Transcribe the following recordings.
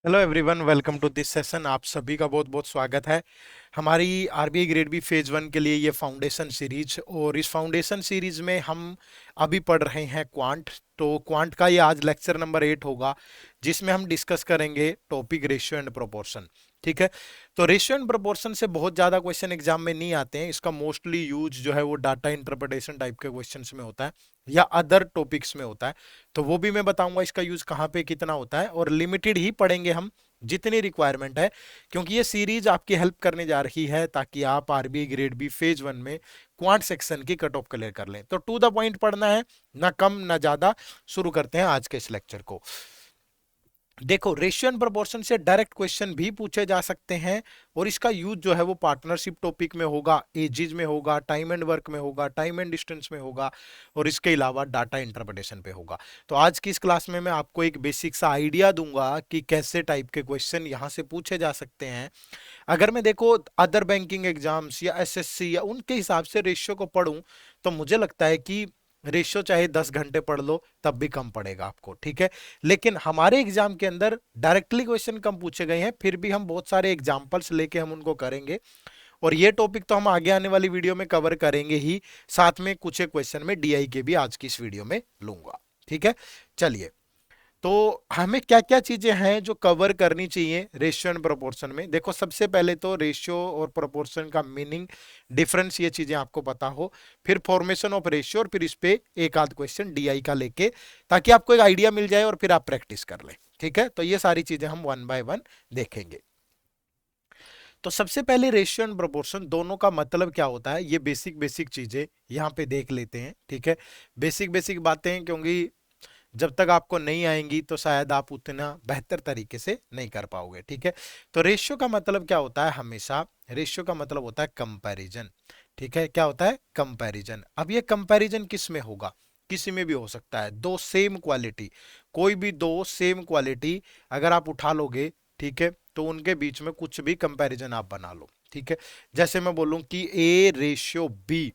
Hello everyone, welcome to this session. आप सभी का बहुत बहुत स्वागत है हमारी RBI grade B phase one के लिए ये फाउंडेशन सीरीज। और इस फाउंडेशन सीरीज में हम अभी पढ़ रहे हैं क्वांट। तो क्वांट का ये आज लेक्चर नंबर 8 होगा, जिसमें हम डिस्कस करेंगे टॉपिक रेशियो एंड प्रोपोर्शन। ठीक है। तो रेशियो एंड प्रोपोर्शन से बहुत ज़्यादा क्वेश्चन एग्जाम में नहीं आते हैं। इसका मोस्टली यूज जो है वो डाटा इंटरप्रिटेशन टाइप के क्वेश्चंस में होता है या अदर टॉपिक्स में होता है। तो वो भी मैं बताऊंगा इसका यूज कहाँ पे कितना होता है, और लिमिटेड ही पढ़ेंगे हम जितनी रिक्वायरमेंट है, क्योंकि ये सीरीज आपकी हेल्प करने जा रही है ताकि आप RBI grade B phase one में क्वांट सेक्शन की कट ऑफ क्लियर कर लें। तो टू द पॉइंट पढ़ना है, ना कम ना ज्यादा। शुरू करते हैं आज के इस लेक्चर को। देखो, रेशियो एंड प्रोपोर्शन से डायरेक्ट क्वेश्चन भी पूछे जा सकते हैं, और इसका यूज जो है वो पार्टनरशिप टॉपिक में होगा, एजेस में होगा, टाइम एंड वर्क में होगा, टाइम एंड डिस्टेंस में होगा, और इसके अलावा डाटा इंटरप्रिटेशन पे होगा। तो आज की इस क्लास में मैं आपको एक बेसिक सा आइडिया दूंगा कि कैसे टाइप के क्वेश्चन यहाँ से पूछे जा सकते हैं। अगर मैं देखो अदर बैंकिंग एग्जाम्स या एसएससी या उनके हिसाब से रेशियो को पढ़ूं, तो मुझे लगता है कि रेशियो चाहे 10 घंटे पढ़ लो तब भी कम पड़ेगा आपको। ठीक है। लेकिन हमारे एग्जाम के अंदर डायरेक्टली क्वेश्चन कम पूछे गए हैं, फिर भी हम बहुत सारे एग्जाम्पल्स लेके हम उनको करेंगे। और ये टॉपिक तो हम आगे आने वाली वीडियो में कवर करेंगे ही, साथ में कुछ एक क्वेश्चन में डीआई के भी आज की इस वीडियो में लूंगा। ठीक है। चलिए, तो हमें क्या क्या चीजें हैं जो कवर करनी चाहिए रेशियो एंड प्रोपोर्शन में। देखो, सबसे पहले तो रेशियो और प्रोपोर्शन का मीनिंग, डिफरेंस, ये चीजें आपको पता हो। फिर फॉर्मेशन ऑफ रेशियो, और फिर इस पे एक आध क्वेश्चन डीआई का लेके, ताकि आपको एक आइडिया मिल जाए और फिर आप प्रैक्टिस कर लें। ठीक है। तो ये सारी चीजें हम वन बाय वन देखेंगे। तो सबसे पहले रेशियो एंड प्रोपोर्शन दोनों का मतलब क्या होता है, ये बेसिक बेसिक चीजें यहाँ पे देख लेते हैं। ठीक है। बेसिक बेसिक बातें, क्योंकि जब तक आपको नहीं आएंगी तो शायद आप उतना बेहतर तरीके से नहीं कर पाओगे। ठीक है। तो रेशियो का मतलब क्या होता है, हमेशा रेशियो का मतलब होता है कंपैरिजन। ठीक है। क्या होता है? कंपैरिजन। अब ये कंपैरिजन किस में होगा? किसी में भी हो सकता है। दो सेम क्वालिटी, कोई भी दो सेम क्वालिटी अगर आप उठा लोगे, ठीक है, तो उनके बीच में कुछ भी कंपैरिजन आप बना लो। ठीक है। जैसे मैं बोलूं कि ए रेशियो बी,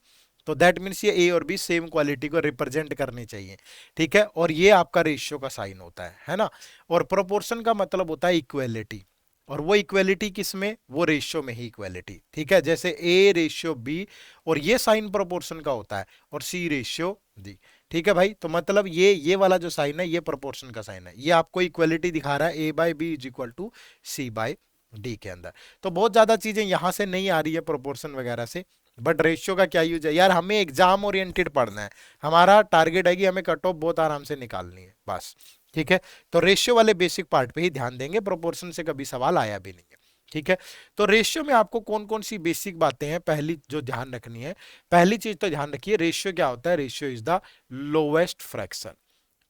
तो दैट मीन्स ये ए और बी सेम क्वालिटी को रिप्रेजेंट करनी चाहिए। ठीक है। और ये आपका रेशियो का साइन होता है ना। और प्रोपोर्शन का मतलब होता है इक्वेलिटी, और वो इक्वेलिटी किस में? वो रेशियो में ही इक्वेलिटी। ठीक है। जैसे ए रेशियो बी, और ये साइन प्रोपोर्शन का होता है, और सी रेशियो डी। ठीक है भाई। तो मतलब ये वाला जो साइन है ये प्रोपोर्शन का साइन है, ये आपको इक्वेलिटी दिखा रहा है, A by B is equal to C by D के अंदर। तो बहुत ज्यादा चीजें यहां से नहीं आ रही है प्रोपोर्शन वगैरह से। बट रेशियो का क्या यूज है यार, हमें एग्जाम ओरिएंटेड पढ़ना है। हमारा टारगेट है कि हमें कट ऑफ बहुत आराम से निकालनी है, बस। ठीक है। तो रेशियो वाले बेसिक पार्ट पे ही ध्यान देंगे, प्रोपोर्शन से कभी सवाल आया भी नहीं है। ठीक है। तो रेशियो में आपको कौन कौन सी बेसिक बातें हैं, पहली जो ध्यान रखनी है, पहली चीज तो ध्यान रखिए, रेशियो क्या होता है? Ratio is the lowest fraction.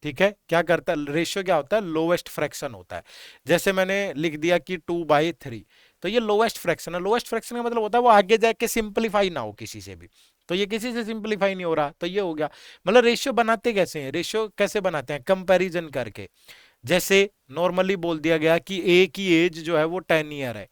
ठीक है। क्या करता है रेशियो? क्या होता है? लोवेस्ट फ्रैक्शन होता है। जैसे मैंने लिख दिया कि 2/3, तो ये लोवेस्ट फ्रैक्शन है। लोवेस्ट फ्रैक्शन का मतलब होता है वो आगे जाके सिंपलीफाई ना हो किसी से भी। तो ये किसी से सिंपलीफाई नहीं हो रहा, तो ये हो गया। मतलब रेशियो बनाते कैसे हैं? रेशियो कैसे बनाते हैं? कंपैरिजन करके। जैसे नॉर्मली बोल दिया गया कि ए की एज जो है वो 10 ईयर है,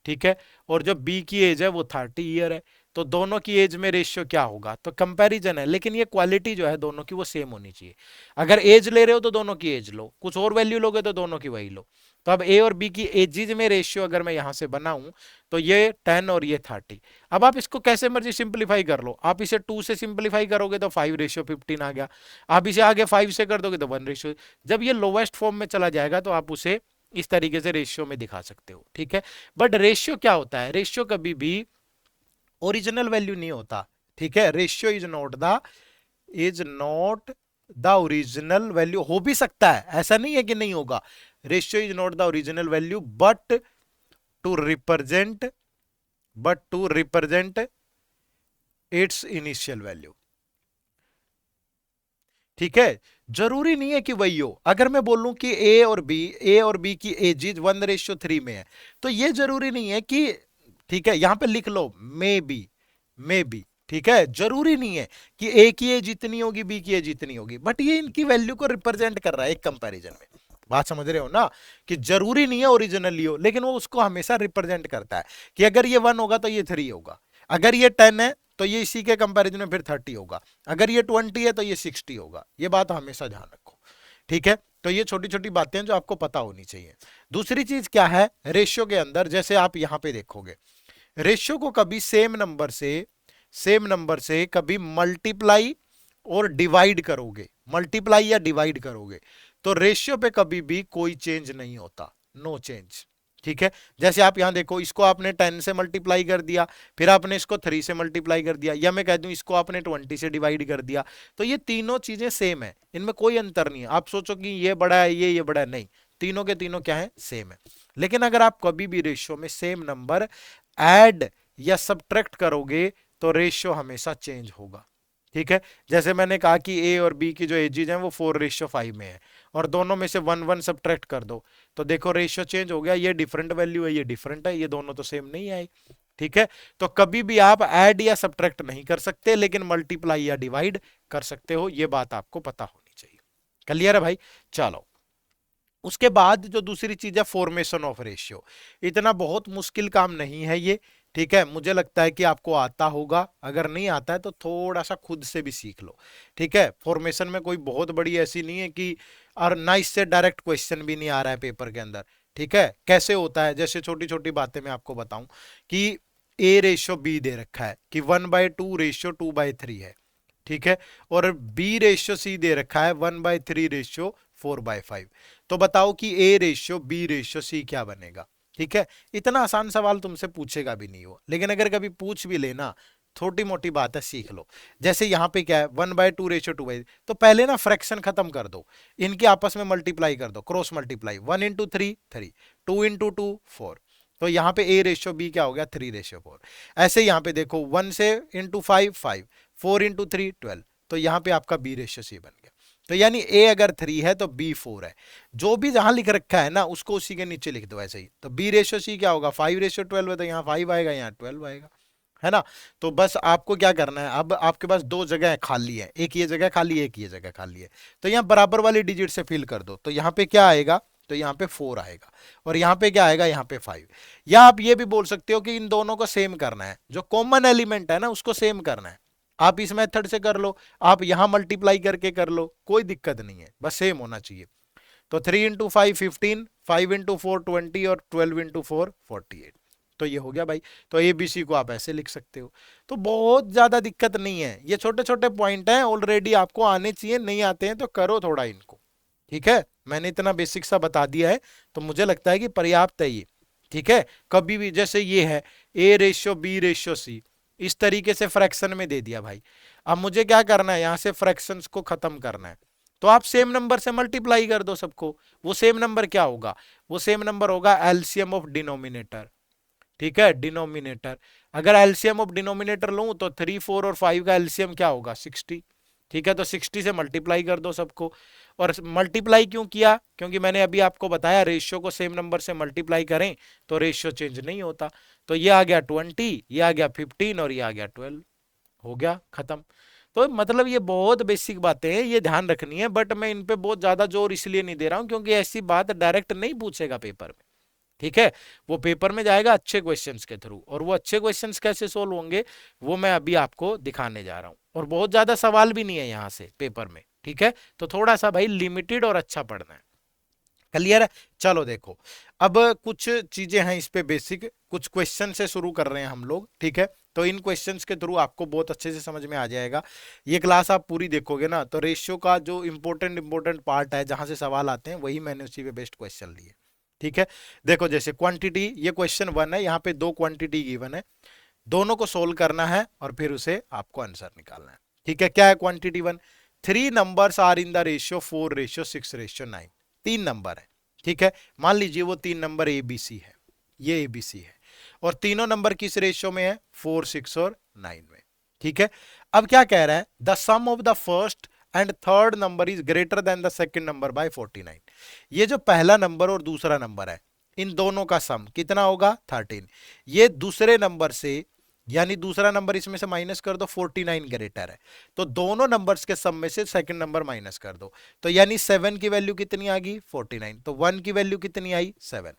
ठीक है, और जो बी की एज है वो 30 ईयर है, तो दोनों की एज में रेशियो क्या होगा? तो कंपैरिजन है, लेकिन ये क्वालिटी जो है दोनों की वो सेम होनी चाहिए। अगर एज ले रहे हो तो दोनों की एज लो, कुछ और वैल्यू लोगे तो दोनों की वही लो। तो अब ए और बी की एजेज में रेशियो अगर मैं यहां से बनाऊं, तो ये 10 और ये 30। अब आप इसको कैसे मर्जी सिंप्लीफाई कर लो। आप इसे 2 से सिंप्लीफाई करोगे तो 5:15 आ गया। आप इसे आगे 5 से कर दोगे तो 1:। जब ये लोवेस्ट फॉर्म में चला जाएगा तो आप उसे इस तरीके से रेशियो में दिखा सकते हो। ठीक है। बट रेशियो क्या होता है? रेशियो कभी भी ओरिजिनल वैल्यू नहीं होता। ठीक है। Ratio is not the original value. हो भी सकता है, ऐसा नहीं है कि नहीं होगा। Ratio is not the original value, to represent but to represent its initial value. ठीक है। जरूरी नहीं है कि वही हो। अगर मैं बोलूं कि ए और बी की एजेज 1:3 में है, तो ये जरूरी नहीं है कि, ठीक है, यहां पे लिख लो मे बी। ठीक है। जरूरी नहीं है कि ए की एज इतनी होगी, बी की एज इतनी होगी, बट ये इनकी वैल्यू को रिप्रेजेंट कर रहा है एक कंपैरिजन में। बात समझ रहे हो ना? कि जरूरी नहीं है ओरिजिनली हो, लेकिन वो उसको हमेशा रिप्रेजेंट करता है कि अगर ये 1 होगा तो ये 3 होगा, अगर ये 10 है तो ये इसी के कंपैरिजन में फिर 30 होगा, अगर ये 20 है तो ये 60 होगा। ये बात हमेशा ध्यान रखो। ठीक है, तो ये छोटी छोटी बातें हैं जो आपको पता होनी चाहिए। दूसरी चीज क्या है, रेशियो के अंदर जैसे आप यहां पे देखोगे, रेशियो को कभी सेम नंबर से कभी मल्टीप्लाई और डिवाइड करोगे, मल्टीप्लाई या डिवाइड करोगे, तो रेशियो पे कभी भी कोई चेंज नहीं होता, नो चेंज। ठीक है, जैसे आप यहां देखो, इसको आपने 10 से मल्टीप्लाई कर दिया, फिर आपने इसको 3 से मल्टीप्लाई कर दिया, या मैं कह दूं इसको आपने 20 से डिवाइड कर दिया, तो ये तीनों चीजें सेम है, इनमें कोई अंतर नहीं है। आप सोचो कि ये बड़ा है, ये बड़ा है, नहीं, तीनों के तीनों क्या है, सेम है। लेकिन अगर आप कभी भी रेशियो में सेम नंबर ऐड या सब्ट्रैक्ट करोगे तो रेशियो हमेशा चेंज होगा। ठीक है, जैसे मैंने कहा कि ए और बी की जो एजीज हैं वो 4:5 में है, और दोनों में से 1 1 सब्ट्रैक्ट कर दो, तो देखो रेशियो चेंज हो गया, ये डिफरेंट वैल्यू है, ये डिफरेंट है, ये दोनों तो सेम नहीं आए। ठीक है, तो कभी भी आप ऐड या सब्ट्रैक्ट नहीं कर सकते, लेकिन मल्टीप्लाई या डिवाइड कर सकते हो, ये बात आपको पता होनी चाहिए। क्लियर है भाई? चलो, उसके बाद जो दूसरी चीज है, फॉर्मेशन ऑफ रेशियो, इतना बहुत मुश्किल काम नहीं है ये। ठीक है, मुझे लगता है कि आपको आता होगा, अगर नहीं आता है तो थोड़ा सा खुद से भी सीख लो। ठीक है, फॉर्मेशन में कोई बहुत बड़ी ऐसी नहीं है कि, और ना इससे डायरेक्ट क्वेश्चन भी नहीं आ रहा है पेपर के अंदर। ठीक है, कैसे होता है, जैसे छोटी छोटी बातें मैं आपको बताऊं कि A/B दे रखा है कि 1/2:2/3 है। ठीक है, और B/C दे रखा है 1/3:4/5। तो बताओ कि A/B/C क्या बनेगा? ठीक है, इतना आसान सवाल तुमसे पूछेगा भी नहीं हो, लेकिन अगर कभी पूछ भी लेना, छोटी मोटी बात है, सीख लो। जैसे यहां पे क्या है, 1/2:2, तो पहले ना फ्रैक्शन खत्म कर दो, इनके आपस में मल्टीप्लाई कर दो, क्रॉस मल्टीप्लाई, 1 × 3 3, 2 × 2 4, तो यहाँ पे A/B क्या हो गया, 3/4। ऐसे यहाँ पे देखो, 1 से इंटू 5 5, 4 × 3 12, तो यहाँ पे आपका B/C बन गया। तो यानी A अगर 3 है तो B 4 है, जो भी जहां लिख रखा है ना उसको उसी के नीचे लिख दो ऐसे ही। तो B/C क्या होगा, 5/12 है, तो यहाँ 5 आएगा, यहाँ 12 आएगा, है ना। तो बस आपको क्या करना है, अब आपके पास दो जगह खाली है, एक ये जगह खाली है, एक ये जगह खाली है, तो यहाँ बराबर वाली डिजिट से फिल कर दो, तो यहाँ पे क्या आएगा, तो यहाँ पे 4 आएगा, और यहाँ पे क्या आएगा, यहाँ पे 5। या आप ये भी बोल सकते हो कि इन दोनों को सेम करना है, जो कॉमन एलिमेंट है ना उसको सेम करना है। आप इस मेथड से कर लो, आप यहां मल्टीप्लाई करके कर लो, कोई दिक्कत नहीं है, बस सेम होना चाहिए। तो 3 × 5 15, 5 × 4 20, और 12 × 4 48। तो ये हो गया भाई, तो ABC को आप ऐसे लिख सकते हो। तो बहुत ज्यादा दिक्कत नहीं है, ये छोटे छोटे पॉइंट हैं, ऑलरेडी आपको आने चाहिए, नहीं आते हैं तो करो थोड़ा इनको। ठीक है, मैंने इतना बेसिक सा बता दिया है, तो मुझे लगता है कि पर्याप्त है ये। ठीक है, कभी भी जैसे ये है A/B/C, इस तरीके से फ्रैक्शन में दे दिया भाई, अब मुझे क्या करना है, यहां से फ्रैक्शंस को खत्म करना है, तो आप सेम नंबर से मल्टीप्लाई कर दो सबको। वो सेम नंबर क्या होगा, वो सेम नंबर होगा एलसीएम ऑफ डिनोमिनेटर। ठीक है, डिनोमिनेटर, अगर एलसीएम ऑफ डिनोमिनेटर लूं तो 3 4 और 5 का एलसीएम क्या होगा, 60। ठीक है, तो 60 से मल्टीप्लाई कर दो सबको। और मल्टीप्लाई क्यों किया, क्योंकि मैंने अभी आपको बताया रेशियो को सेम नंबर से मल्टीप्लाई करें तो रेशियो चेंज नहीं होता। तो ये आ गया 20, ये आ गया 15, और ये आ गया 12, हो गया खत्म। तो मतलब ये बहुत बेसिक बातें हैं, ये ध्यान रखनी है, बट मैं इन पे बहुत ज्यादा जोर इसलिए नहीं दे रहा हूं क्योंकि ऐसी बात डायरेक्ट नहीं पूछेगा पेपर में। ठीक है, वो पेपर में जाएगा अच्छे क्वेश्चंस के थ्रू, और वो अच्छे क्वेश्चंस कैसे सोल्व होंगे वो मैं अभी आपको दिखाने जा रहा हूं, और बहुत ज्यादा सवाल भी नहीं है यहाँ से पेपर में। ठीक है, तो थोड़ा सा भाई लिमिटेड और अच्छा पढ़ना है। क्लियर है? चलो देखो, अब कुछ चीजें हैं इस पे बेसिक, कुछ क्वेश्चन से शुरू कर रहे हैं हम लोग। ठीक है, तो इन क्वेश्चंस के थ्रू आपको बहुत अच्छे से समझ में आ जाएगा। ये क्लास आप पूरी देखोगे ना तो रेशियो का जो इंपॉर्टेंट पार्ट है जहां से सवाल आते हैं वही मैंने उसी पे बेस्ट क्वेश्चन लिए। ठीक है, देखो जैसे क्वांटिटी, ये क्वेश्चन 1 है, यहाँ पे दो क्वांटिटी गिवन है, दोनों को सोल्व करना है और फिर उसे आपको आंसर निकालना है। ठीक है, क्या है quantity 1, 3 numbers are in the ratio 4:6:9, 3 number है। ठीक है, मान लीजिए वो 3 नंबर ABC है, ये ABC है, और तीनों नंबर किस रेशियो में है, 4 6 और 9 में। ठीक है, अब क्या कह रहा है, the sum of the first and third number is greater than the second number by 49। ये जो पहला नंबर और दूसरा नंबर है इन दोनों का सम कितना होगा, 13। ये दूसरे नंबर से, यानी दूसरा नंबर इसमें से माइनस कर दो, 49 ग्रेटर है, तो दोनों नंबर्स के सम में से सेकंड नंबर माइनस कर दो, तो यानी 7 की वैल्यू कितनी आ गई, 49, तो 1 की वैल्यू कितनी आई, 7।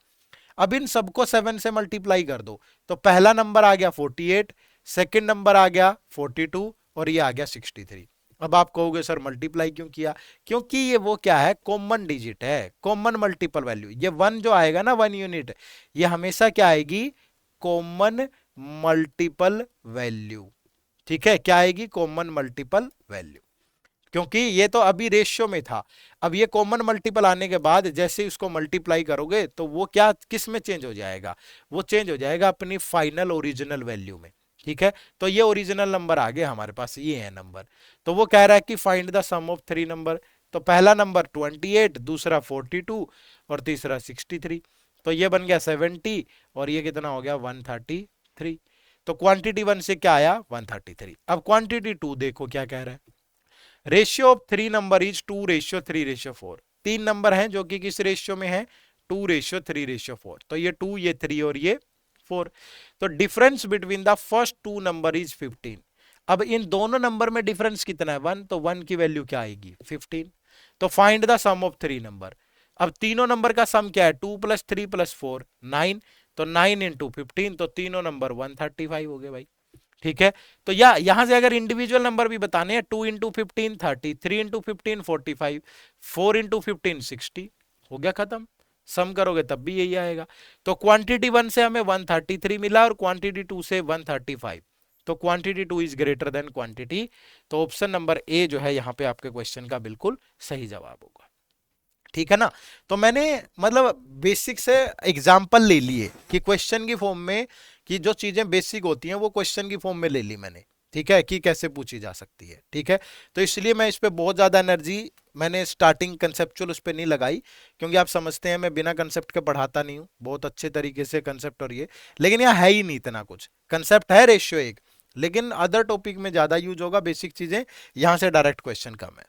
अब इन सबको 7 से मल्टीप्लाई कर दो, तो पहला नंबर आ गया 48, सेकंड नंबर आ गया 42, और ये आ गया 63। अब आप कहोगे सर मल्टीप्लाई क्यों किया? क्योंकि ये वो क्या है, कॉमन डिजिट है, कॉमन मल्टीपल वैल्यू। ये वन जो आएगा ना, 1 यूनिट, ये हमेशा क्या आएगी, कॉमन मल्टीपल वैल्यू। ठीक है, क्या आएगी, कॉमन मल्टीपल वैल्यू। क्योंकि ये तो अभी रेशियो में था, अब ये कॉमन मल्टीपल आने के बाद जैसे उसको मल्टीप्लाई करोगे तो वो क्या, किस में चेंज हो जाएगा, वो चेंज हो जाएगा अपनी फाइनल ओरिजिनल वैल्यू में। ठीक है, तो ये ओरिजिनल नंबर आ गया हमारे पास, ये है नंबर। तो वो कह रहा है कि find the sum of 3 number. तो पहला नंबर 28, दूसरा 42 और तीसरा 63। तो ये बन गया 70 और ये कितना हो गया 133। तो क्वांटिटी 1 से क्या आया 133। अब क्वांटिटी 2 देखो क्या कह रहा है, ratio of 3 number is 2:3:4। 3 number हैं जो कि किस रेशियो में है, 2:3:4। तो ये 2, ये 3 और ये 4। तो difference between the first 2 number is 15। अब इन दोनों नंबर में डिफरेंस कितना है 1, तो 1 की वैल्यू क्या आएगी 15। तो find the sum of 3 number. अब तीनों नंबर का सम क्या है, 2 + 3 + 4 9। तो 9 × 15, तो तीनों नंबर 135 हो गए भाई। ठीक है, तो या यहां से अगर इंडिविजुअल नंबर भी बताने हैं, 2 × 15 30, 3 × 15 45, 4 × 15 60, हो गया खत्म। सम करोगे तब भी यही आएगा। तो क्वांटिटी 1 से हमें 133 मिला और क्वांटिटी 2 से 135। तो quantity 2 is greater then quantity. तो ऑप्शन नंबर ए जो है यहाँ पे आपके क्वेश्चन का बिल्कुल सही जवाब होगा। ठीक है ना। तो मैंने मतलब बेसिक से एग्जाम्पल ले लिए कि क्वेश्चन की फॉर्म में, कि जो चीजें बेसिक होती हैं वो क्वेश्चन की फॉर्म में ले ली मैंने। ठीक है, कि कैसे पूछी जा सकती है। ठीक है, तो इसलिए मैं इस पे बहुत ज्यादा एनर्जी मैंने स्टार्टिंग कंसेप्चुअल उस पे नहीं लगाई, क्योंकि आप समझते हैं मैं बिना कंसेप्ट के पढ़ाता नहीं हूँ बहुत अच्छे तरीके से कंसेप्ट और ये। लेकिन यहाँ है ही नहीं इतना कुछ, कंसेप्ट है रेशियो एक, लेकिन अदर टॉपिक में ज्यादा यूज होगा, बेसिक चीजें यहाँ से डायरेक्ट क्वेश्चन कम है।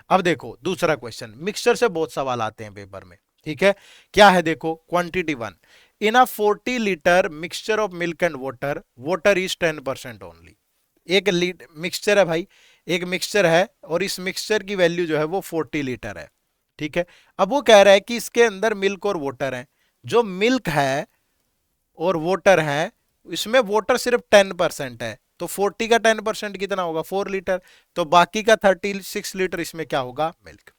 अब देखो दूसरा क्वेश्चन, मिक्सचर से बहुत सवाल आते हैं पेपर में। ठीक है, क्या है देखो, quantity 1, in a 40 litre mixture of milk and water, water is 10% only. एक मिक्सचर है भाई, एक मिक्सचर है और इस मिक्सचर की वैल्यू जो है वो 40 लीटर है। ठीक है, अब वो कह रहा है कि इसके अंदर मिल्क और वाटर है। जो मिल्क है और वाटर है, इसमें वाटर सिर्फ 10% है, तो 40 का 10% कितना होगा 4 लीटर। तो बाकी का 36 लीटर इसमें क्या होगा, मिल्क।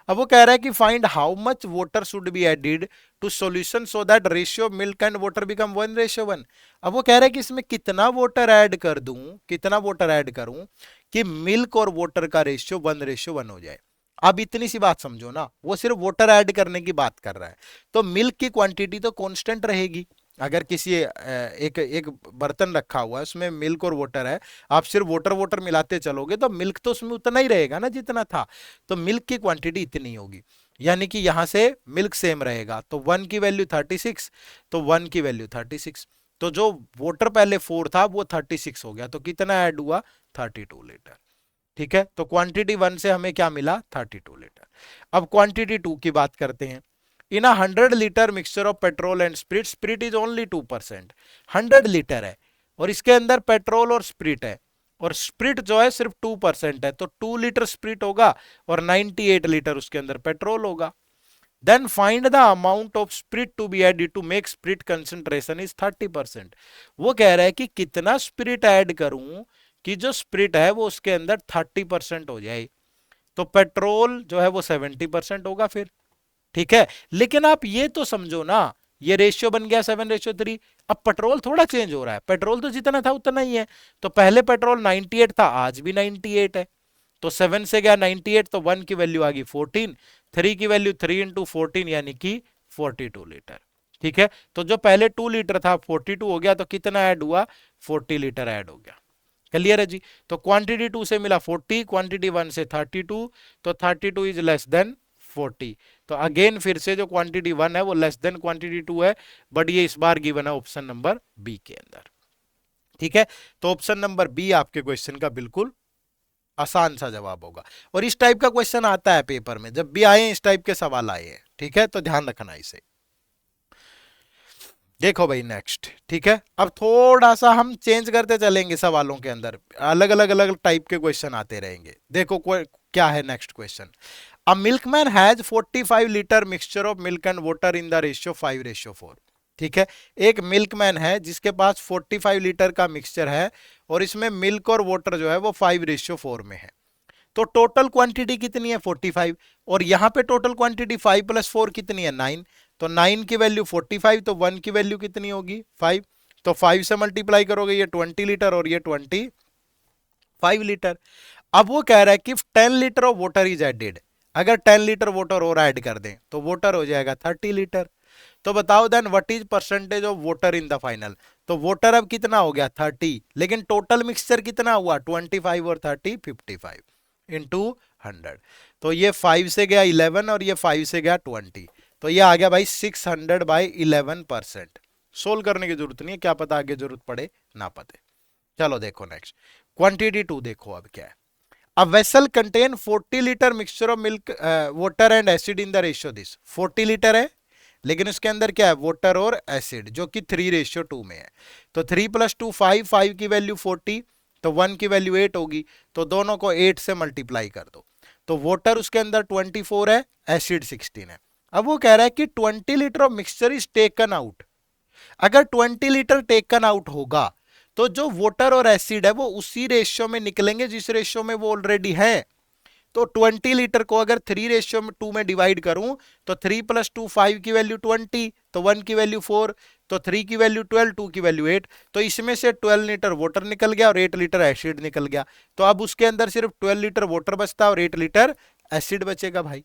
अब वो कह रहा है कि find how much water should be added to solution so that ratio milk and water become 1:1। अब वो कह रहा है कि इसमें कितना वाटर ऐड कर दूं, कितना वाटर ऐड करूं कि मिल्क और वाटर का रेशियो 1:1 हो जाए। अब इतनी सी बात समझो ना, वो सिर्फ वाटर ऐड करने की बात कर रहा है। तो मिल्क की क्वांटिटी तो कांस्टेंट रहेगी। अगर किसी एक एक बर्तन रखा हुआ है, उसमें मिल्क और वाटर है, आप सिर्फ वाटर वाटर मिलाते चलोगे तो मिल्क तो उसमें उतना ही रहेगा ना जितना था। तो मिल्क की क्वांटिटी इतनी होगी, यानी कि यहां से मिल्क सेम रहेगा। तो 1 की वैल्यू 36, तो 1 की वैल्यू 36। तो जो वाटर पहले 4 था वो 36 हो गया, तो कितना ऐड हुआ 32 लीटर। ठीक है, तो क्वांटिटी 1 से हमें क्या मिला 32 लीटर। अब क्वांटिटी 2 की बात करते हैं। इन 100 litre mixture of petrol and spirit, spirit is only 2%। 100 litre है और इसके अंदर पेट्रोल और स्प्रिट है, और स्प्रिट जो है सिर्फ 2% है, तो 2 लीटर स्प्रिट होगा और 98 लीटर उसके अंदर पेट्रोल होगा। Then find the amount of spirit to be added to make spirit concentration is 30%। वो कह रहा है कि कितना स्प्रिट ऐड करूं कि जो स्प्रिट है वो उसके अंदर 30% हो जाए। तो पेट्रोल जो है वो 70% होगा फिर। ठीक है, लेकिन आप ये तो समझो ना, ये रेशियो बन गया 7:3। अब पेट्रोल थोड़ा चेंज हो रहा है, पेट्रोल तो जितना था उतना ही है। तो पहले पेट्रोल 98 था, आज भी 98 है। तो 7 से गया 98, तो 1 की वैल्यू आ गई 14, 3 की वैल्यू 3 × 14 यानी कि 42 लीटर। ठीक है, तो जो पहले 2 लीटर था 42 हो गया, तो कितना ऐड हुआ 40 लीटर ऐड हो गया। क्लियर है जी। तो क्वांटिटी 2 से मिला 40, क्वांटिटी 1 से 32, तो 32 इज लेस देन 40। तो अगेन फिर से जो क्वांटिटी 1 है वो लेस देन क्वांटिटी 2 है, बट ये इस बार गिवन है ऑप्शन नंबर बी के अंदर। ठीक है, तो ऑप्शन नंबर बी आपके क्वेश्चन का बिल्कुल आसान सा जवाब होगा। और इस टाइप का क्वेश्चन आता है पेपर में, जब भी आए इस टाइप के सवाल आए हैं। ठीक है, तो ध्यान रखना इसे। देखो भाई नेक्स्ट। ठीक है, अब थोड़ा सा हम चेंज करते चलेंगे सवालों के अंदर, अलग अलग टाइप के क्वेश्चन आते रहेंगे। देखो क्या है next question. A milkman has 45 litre mixture of milk and water in the ratio 5:4। ठीक है, एक मिल्कमैन है जिसके पास 45 लीटर का मिक्सचर है और इसमें मिल्क और वाटर जो है वो 5:4 में है। तो टोटल क्वांटिटी कितनी है 45, और यहाँ पे टोटल क्वांटिटी 5 + 4 कितनी है 9, तो 9 की वैल्यू 45, तो 1 की वैल्यू कितनी होगी 5, तो 5 से मल्टीप्लाई करोगे ये 20 लीटर और ये 25 लीटर। अब वो कह रहा है कि 10 litre of water is added, अगर 10 लीटर वाटर और ऐड कर दें तो वाटर हो जाएगा 30 लीटर। तो बताओ then what is percentage of water in the final. तो वाटर अब कितना हो गया 30, लेकिन टोटल मिक्सचर कितना हुआ 25 और 30 55 इंटू 100। तो ये 5 से गया 11 और ये 5 से गया 20, तो ये आ गया भाई 600/11%। सोल्व करने की जरूरत नहीं है, क्या पता आगे जरूरत पड़े ना पड़े। चलो देखो नेक्स्ट क्वांटिटी 2 देखो अब क्या है। A vessel contain 40 litre mixture of milk water and acid in the ratio this. 40 litre है लेकिन उसके अंदर क्या है वाटर और एसिड, जो कि 3:2 में है। तो 3 + 2 5, 5 की वैल्यू 40, तो 1 की वैल्यू 8 होगी, तो दोनों को 8 से मल्टीप्लाई कर दो। तो वाटर उसके अंदर 24 है, एसिड 16 है। अब वो कह रहा है कि 20 litre of mixture is taken out. अगर 20 लीटर टेकन आउट होगा तो जो वाटर और एसिड है वो उसी रेशियो में निकलेंगे जिस रेशियो में वो ऑलरेडी है। तो 20 लीटर को अगर 3:2 में डिवाइड करूं तो 3 + 2 5 की वैल्यू 20, तो 1 की वैल्यू 4, तो 3 की वैल्यू 12, 2 की वैल्यू 8, तो इसमें से 12 लीटर वाटर निकल गया और 8 लीटर एसिड निकल गया। तो अब उसके अंदर सिर्फ 12 लीटर वाटर बचता है और 8 लीटर एसिड बचेगा भाई,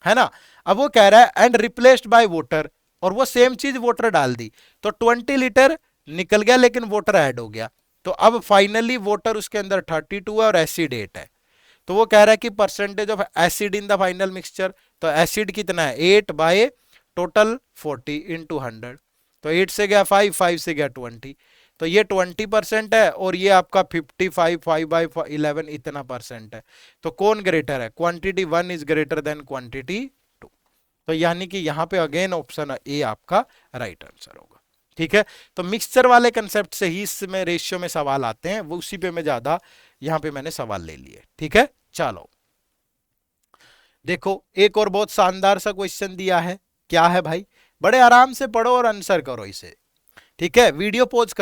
है ना। अब वो कह रहा है एंड रिप्लेस्ड बाय वाटर, और वो सेम चीज वाटर डाल दी, तो 20 लीटर निकल गया लेकिन वाटर ऐड हो गया। तो अब फाइनली वाटर उसके अंदर 32 है और एसिड 8 है। तो वो कह रहा है कि percentage of acid in the final mixture, तो एसिड कितना है 8 बाय टोटल 40 इंटू 100, तो 8 से गया 5, 5 से गया 20, तो ये 20% है और ये आपका 55 5/11 इतना परसेंट है। तो कौन ग्रेटर है, quantity 1 is greater then quantity 2। तो यानी कि यहां पे अगेन ऑप्शन ए आपका राइट आंसर होगा। ठीक है, तो मिक्सचर वाले कंसेप्ट से ही इसमें रेशियो में सवाल आते हैं, वो उसी पे मैं ज्यादा यहां पे मैंने सवाल ले लिए। ठीक है, चलो देखो एक और बहुत शानदार सा क्वेश्चन दिया है। क्या है भाई, बड़े आराम से पढ़ो और आंसर करो इसे। ठीक है, वीडियो पॉज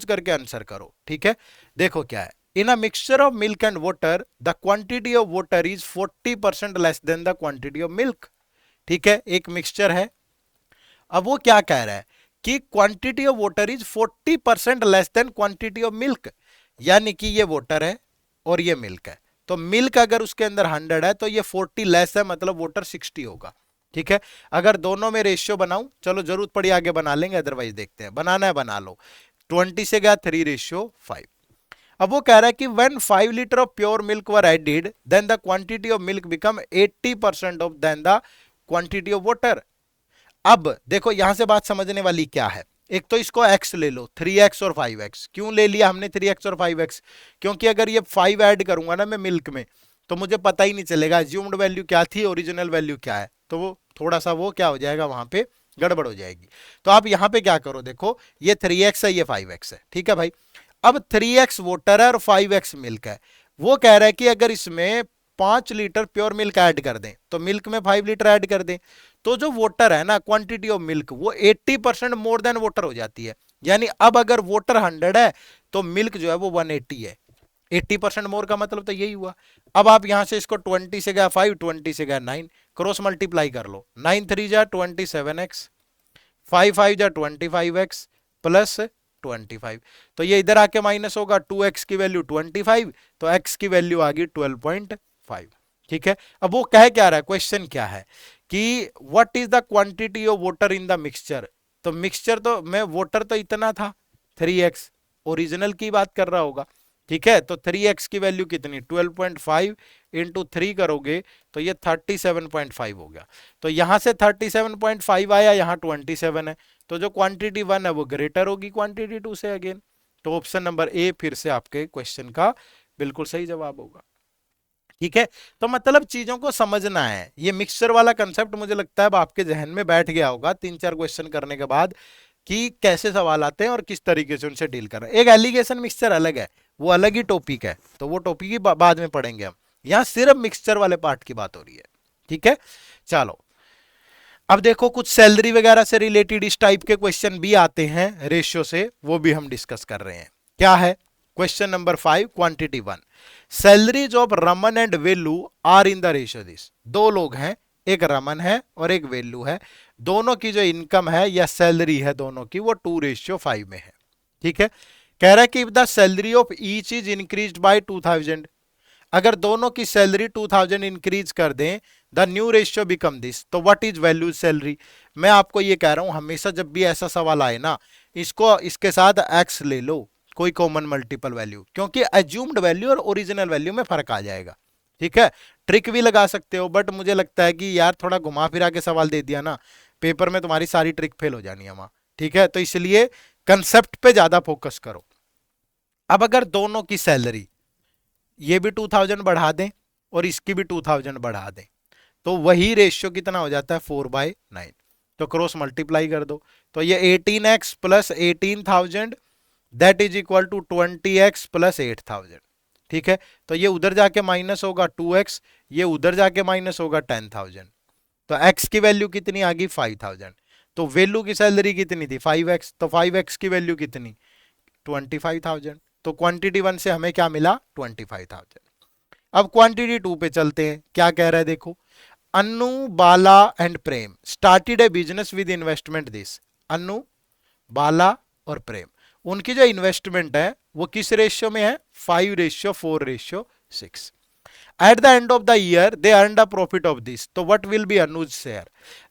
करके आंसर करो। ठीक है, देखो क्या है, in a mixture of milk and water the quantity of water is 40% less than the quantity of milk. ठीक है, एक मिक्सचर है, अब वो क्या कह रहा है कि quantity of water is 40% less then quantity of milk, यानी कि ये वाटर है और ये मिल्क है। तो मिल्क अगर उसके अंदर 100 है तो ये 40 लेस है, मतलब वाटर 60 होगा। ठीक है, अगर दोनों में रेशियो बनाऊं, चलो जरूरत पड़ी आगे बना लेंगे, अदरवाइज देखते हैं, बनाना है बना लो। 20 से गया 3:5। अब वो कह रहा है कि when 5 litre of pure milk were added then the quantity of milk become 80% of then the quantity of water. अब देखो यहां से बात समझने वाली क्या है, एक तो इसको x ले लो, 3x और 5x। क्यों ले लिया हमने 3x और 5x, क्योंकि अगर ये 5 ऐड करूंगा ना मैं मिल्क में तो मुझे पता ही नहीं चलेगा अज्यूम्ड वैल्यू क्या थी, ओरिजिनल वैल्यू क्या है, तो वो थोड़ा सा वो क्या हो जाएगा, वहां पे गड़बड़ हो जाएगी। तो आप यहां पे क्या करो, देखो ये 3x है ये 5x है। ठीक है भाई, अब 3x वाटर है और 5x मिल्क है। वो कह रहा है कि अगर इसमें 5 लीटर प्योर मिल्क ऐड कर दें तो मिल्क में 5 लीटर ऐड कर दें, तो जो वाटर है ना क्वांटिटी ऑफ मिल्क वो 80% मोर देन वाटर हो जाती है। यानी अब अगर वाटर 100 है तो मिल्क जो है वो 180 है, 80% मोर का मतलब तो यही हुआ। अब आप यहां से इसको 20 से गया 5, 20 से गया 9, क्रॉस मल्टीप्लाई कर लो, 9 3 जा 27x, 5 5 जा 25x प्लस 25, तो ये इधर आके माइनस होगा, 2x की वैल्यू 25, तो x की वैल्यू आ गई 12.5। ठीक है, अब वो कह क्या रहा है, क्वेश्चन क्या है कि what is the quantity of water in the mixture. तो मिक्सचर तो में वाटर तो इतना था 3x, ओरिजिनल की बात कर रहा होगा। ठीक है, तो 3x की वैल्यू कितनी 12.5 इंटू 3 करोगे तो ये 37.5 हो गया। तो यहां से 37.5 आया, यहाँ 27 है, तो जो क्वांटिटी 1 है वो ग्रेटर होगी क्वांटिटी 2 से अगेन। तो ऑप्शन नंबर ए फिर से आपके क्वेश्चन का बिल्कुल सही जवाब होगा। ठीक है, तो मतलब चीजों को समझना है। ये मिक्सचर वाला कंसेप्ट मुझे लगता है अब आपके जहन में बैठ गया होगा 3-4 क्वेश्चन करने के बाद, कि कैसे सवाल आते हैं और किस तरीके से उनसे डील कर रहे हैं। एक एलिगेशन मिक्सचर अलग है, वो अलग ही टॉपिक है, तो वो टॉपिक ही बाद में पढ़ेंगे हम। यहां सिर्फ मिक्सचर वाले पार्ट की बात हो रही है। ठीक है, चलो अब देखो कुछ सैलरी वगैरह से रिलेटेड इस टाइप के क्वेश्चन भी आते हैं रेशियो से, वो भी हम डिस्कस कर रहे हैं। क्या है, question number 5 quantity 1, salaries of Raman and Velu are in the ratio this. दो लोग हैं, एक रमन है और एक वेलू है, दोनों की जो इनकम है या सैलरी है दोनों की वो 2:5 में है। ठीक है, कह रहा है कि the salary of each is increased by 2000, अगर दोनों की सैलरी 2000 इंक्रीज कर दें, the new ratio become this, तो व्हाट इज वैल्यू सैलरी। मैं आपको ये कह रहा हूं हमेशा जब भी ऐसा सवाल आए ना, इसको इसके साथ एक्स ले लो, कोई कॉमन मल्टीपल वैल्यू, क्योंकि एज्यूम्ड वैल्यू और ओरिजिनल वैल्यू में फर्क आ जाएगा। ठीक है, ट्रिक भी लगा सकते हो, बट मुझे लगता है कि यार थोड़ा घुमा फिरा के सवाल दे दिया ना, पेपर में तुम्हारी सारी ट्रिक फेल हो जानी है वहां। ठीक है, तो इसलिए कंसेप्ट पे ज्यादा फोकस करो। अब अगर दोनों की सैलरी, ये भी 2000 बढ़ा दें और इसकी भी 2000 बढ़ा दें, तो वही रेशियो कितना हो जाता है 4/9। तो क्रॉस मल्टीप्लाई कर दो, तो ये 18x plus 18,000 that is equal to 20x plus 8,000। ठीक है, तो ये उधर जाके माइनस होगा 2x, ये उधर जाके माइनस होगा 10,000। तो x की वैल्यू कितनी आ गई 5,000। तो वैल्यू की सैलरी कितनी थी 5x, तो 5x की वैल्यू कितनी 25,000। तो क्वांटिटी 1 से हमें क्या मिला 25,000। अब क्वांटिटी 2 पे चलते हैं, क्या कह रहा है देखो, Anu Bala and Prem started a business with investment this. Anu, Bala और प्रेम, उनकी जो इन्वेस्टमेंट है वो किस रेशियो में है 5:4:6। At the end of the year they earn the profit of this, तो what will be Anuj share.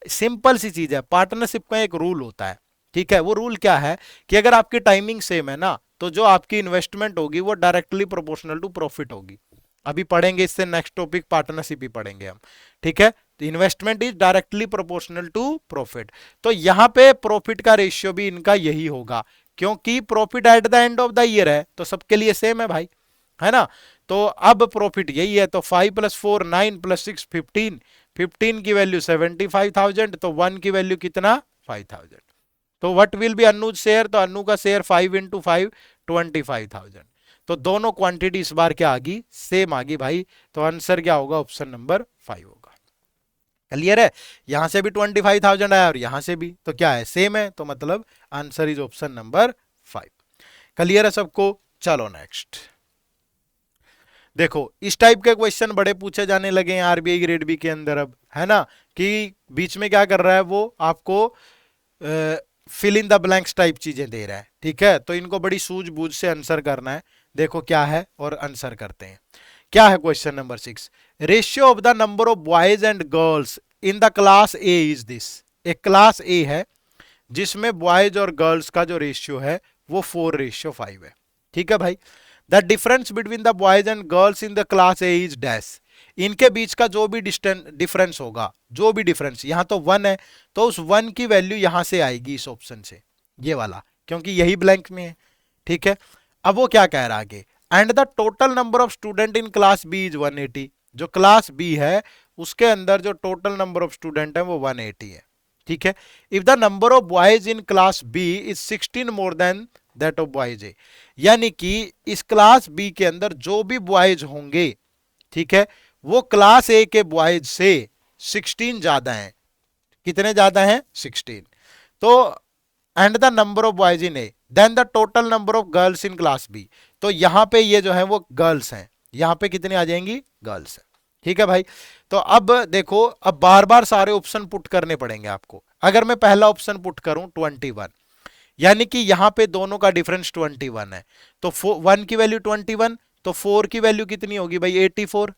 Simple सी चीज है, पार्टनरशिप का एक रूल होता है। ठीक है, वो रूल क्या है कि अगर आपकी टाइमिंग सेम है ना, तो जो आपकी इन्वेस्टमेंट होगी वो डायरेक्टली प्रोपोर्शनल टू प्रॉफिट होगी। अभी पढ़ेंगे इससे नेक्स्ट टॉपिक पार्टनरशिप ही पढ़ेंगे हम। ठीक है, तो investment is directly proportional to profit, तो यहां पे प्रॉफिट का रेशियो भी इनका यही होगा, क्योंकि profit eight the end of the year है, तो सबके लिए सेम है भाई, है ना। तो अब प्रॉफिट यही है, तो 5 + 4 9 + 6 15, 15 की वैल्यू 75,000, तो 1 की वैल्यू कितना 5,000। तो what will be Anuj share, तो अनु का शेयर 5 × 5 25,000। तो दोनों क्वांटिटी इस बार क्या आ गई सेम आ गई भाई, तो आंसर क्या होगा ऑप्शन नंबर 5 होगा। क्लियर है, यहां से भी 25,000 आया और यहां से भी, तो क्या है सेम है, तो मतलब answer is option number 5। Clear है सबको, चलो नेक्स्ट देखो, इस टाइप के क्वेश्चन बड़े पूछे जाने लगे हैं आरबीआई ग्रेड बी के अंदर अब, है ना, कि बीच में क्या कर रहा है वो आपको fill in the blanks type चीजें दे रहा है। ठीक है, तो इनको बड़ी सूझबूझ से आंसर करना है। देखो क्या है और आंसर करते हैं। क्या है question number 6, ratio of the number of boys and girls in the class A is this. एक क्लास ए है जिसमें बॉयज और गर्ल्स का जो रेशियो है वो 4:5 है। ठीक है भाई, the difference between the boys and girls in the class A is dash. इनके बीच का जो भी डिफरेंस होगा, जो भी डिफरेंस, यहां तो 1 है, तो उस 1 की वैल्यू यहां से आएगी इस ऑप्शन से, ये वाला, क्योंकि यही ब्लैंक में है। ठीक है, अब वो क्या कह रहा है आगे, and the total number of student in class B is 180। जो क्लास बी है उसके अंदर जो टोटल नंबर ऑफ स्टूडेंट है वो 180 है। ठीक है, if the number of boys in class B is 16 more than that of boys A, यानी कि इस क्लास बी के अंदर जो भी बॉयज होंगे, ठीक है, वो क्लास ए के बॉयज से 16 ज्यादा हैं। कितने ज्यादा हैं 16। तो and the number of boys in A then the total number of girls in class B, तो यहां पे ये जो है वो गर्ल्स हैं, यहां पे कितनी आ जाएंगी गर्ल्स हैं। ठीक है भाई, तो अब देखो, अब बार बार सारे ऑप्शन पुट करने पड़ेंगे आपको। अगर मैं पहला ऑप्शन पुट करूं 21, यानी कि यहां पे दोनों का डिफरेंस 21 है, तो 1 की वैल्यू 21, तो 4 की वैल्यू कितनी होगी भाई 84।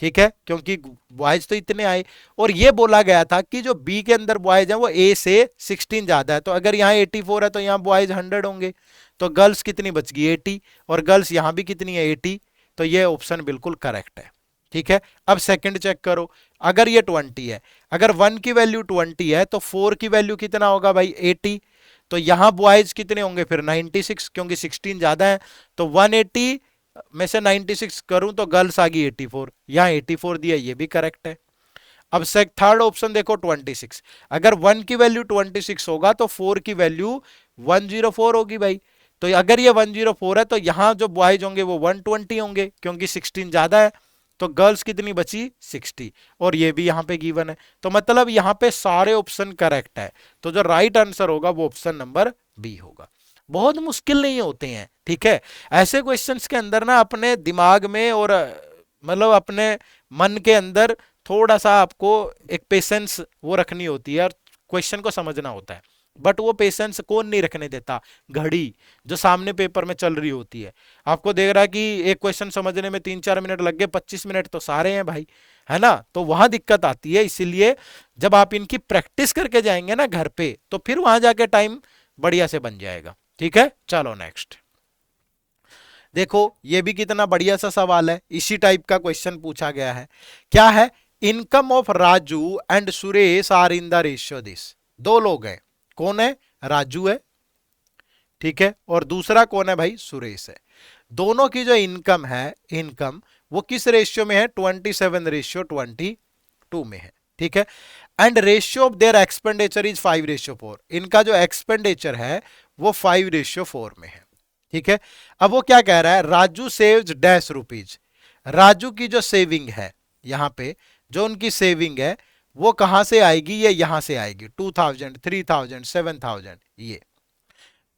ठीक है, क्योंकि बॉयज तो इतने आए, और ये बोला गया था कि जो बी के अंदर बॉयज हैं वो ए से 16 ज्यादा है, तो अगर यहाँ 84 है तो यहाँ बॉयज 100 होंगे, तो गर्ल्स कितनी बच गई 80, और गर्ल्स यहाँ भी कितनी है 80, तो ये ऑप्शन बिल्कुल करेक्ट है। ठीक है, अब सेकंड चेक करो, अगर ये 20 है, अगर 1 की वैल्यू 20 है तो 4 की वैल्यू कितना होगा भाई 80, तो यहां बॉयज कितने होंगे फिर 96, क्योंकि 16 ज्यादा है, तो 180 में से 96 करूं तो गर्ल्स आ गई 84, यहां 84 दिया, ये भी करेक्ट है। अब थर्ड ऑप्शन देखो 26, अगर 1 की वैल्यू 26 होगा तो 4 की वैल्यू 104 होगी भाई, तो अगर ये 104 है तो यहां जो बॉयज होंगे वो 120 होंगे, क्योंकि 16 ज्यादा है, तो गर्ल्स कितनी बची 60, और ये भी यहां पे गिवन है, तो मतलब यहां पे सारे ऑप्शन करेक्ट है, तो जो राइट आंसर होगा वो ऑप्शन नंबर बी होगा। बहुत मुश्किल नहीं होते हैं, ठीक है। ऐसे क्वेश्चंस के अंदर ना अपने दिमाग में और मतलब अपने मन के अंदर थोड़ा सा आपको एक पेशेंस वो रखनी होती है और क्वेश्चन को समझना होता है। बट वो पेशेंस कौन नहीं रखने देता? घड़ी जो सामने पेपर में चल रही होती है। आपको देख रहा है कि एक क्वेश्चन समझने में 3-4 मिनट लग गए, 25 मिनट तो सारे हैं भाई, है ना। तो वहां दिक्कत आती है। इसीलिए जब आप इनकी प्रैक्टिस करके जाएंगे ना घर पे, तो फिर वहां जाके टाइम बढ़िया से बन जाएगा, ठीक है। चलो नेक्स्ट देखो, ये भी कितना बढ़िया सा सवाल है, इसी टाइप का क्वेश्चन पूछा गया है। क्या है? Income of Raju and Suresh are in the ratio this. दो लोग हैं, कौन है? राजू है, ठीक है, और दूसरा कौन है भाई? सुरेश है। दोनों की जो इनकम है, इनकम वो किस रेशियो में है? 27:22 में है, ठीक है। And ratio of their expenditure is 5:4। इनका जो एक्सपेंडिचर है वो 5:4 में है, ठीक है। अब वो क्या कह रहा है? Raju saves dash rupees. Raju की जो सेविंग है, यहां पे जो उनकी सेविंग है वो कहां से आएगी? ये यहां से आएगी, 2000, 3000, 7000, ये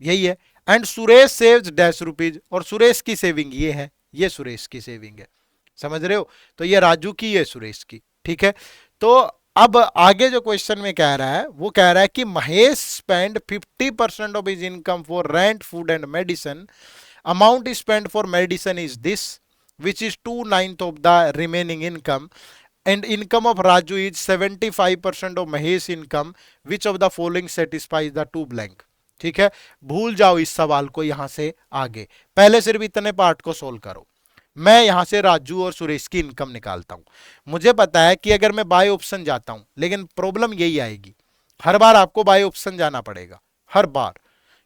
यही है। And Suresh saves dash rupees, और सुरेश की सेविंग ये है, ये सुरेश की सेविंग है, समझ रहे हो। तो ये राजू की, ये सुरेश की, ठीक है। तो अब आगे जो क्वेश्चन में कह रहा है, वो कह रहा है कि Mahesh spend 50% of his income for rent, food and medicine. Amount spend for medicine is this, which is 2/9 of the remaining income. And income of Raju is 75% of Mahesh income, which of the following satisfies the two blank. ठीक है, भूल जाओ इस सवाल को यहां से आगे, पहले सिर्फ इतने पार्ट को सोल्व करो। मैं यहां से राजू और सुरेश की इनकम निकालता हूं। मुझे पता है कि अगर मैं बाय ऑप्शन जाता हूं, लेकिन प्रॉब्लम यही आएगी, हर बार आपको बाय ऑप्शन जाना पड़ेगा, हर बार,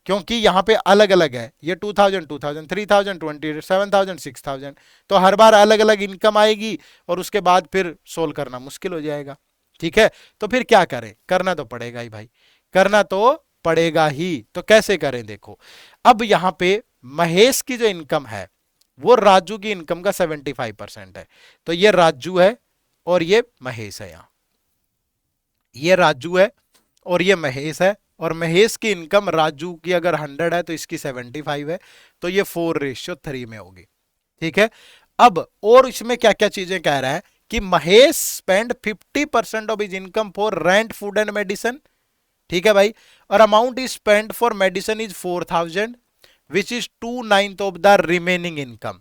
क्योंकि यहां पे अलग अलग है, ये 2000, 2000, 3000, 20, 7000, 6000, तो हर बार अलग अलग इनकम आएगी और उसके बाद फिर सोल्व करना मुश्किल हो जाएगा, ठीक है। तो फिर क्या करें? करना तो पड़ेगा ही भाई, करना तो पड़ेगा ही। तो कैसे करें? देखो, अब यहां पे महेश की जो इनकम है वो राजू की इनकम का 75% है। तो ये राजू है और ये महेश है, यहां ये राजू है और ये महेश है, और महेश की इनकम राजू की अगर 100 है तो इसकी 75 है, तो ये 4:3 में होगी, ठीक है। अब और इसमें क्या क्या चीजें कह रहा है कि Mahesh spend 50% of his income for rent, food and medicine, ठीक है भाई, और amount is spend for medicine is 4000, which is 2/9 of the remaining income,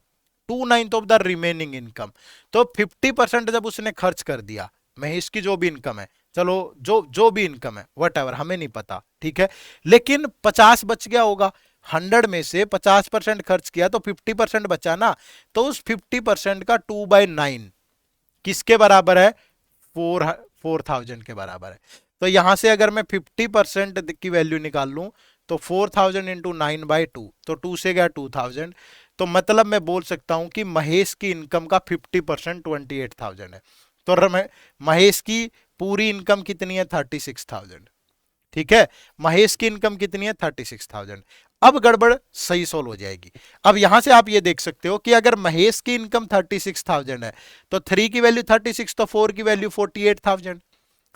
2/9 of the remaining income. तो 50% जब उसने खर्च कर दिया, महेश की जो भी इनकम है, चलो जो जो भी इनकम है वट एवर, हमें नहीं पता, ठीक है, लेकिन 50 बच गया होगा, 100 में से 50% खर्च किया तो 50% बचा ना। तो उस 50% का 2/9 किसके बराबर है? 4000 के बराबर है। तो यहां से अगर मैं 50% की वैल्यू निकाल लूं तो 4000 इंटू 9/2, तो 2 से गया 2000। तो मतलब मैं बोल सकता हूं कि महेश की इनकम का 50% 28,000 है। तो महेश की पूरी इनकम कितनी है? 36,000, ठीक है। महेश की इनकम कितनी है? 36,000। अब गड़बड़ सही सोल्व हो जाएगी। अब यहां से आप ये देख सकते हो कि अगर महेश की इनकम 36,000 है तो 3 की वैल्यू 36, तो 4 की वैल्यू 48,000,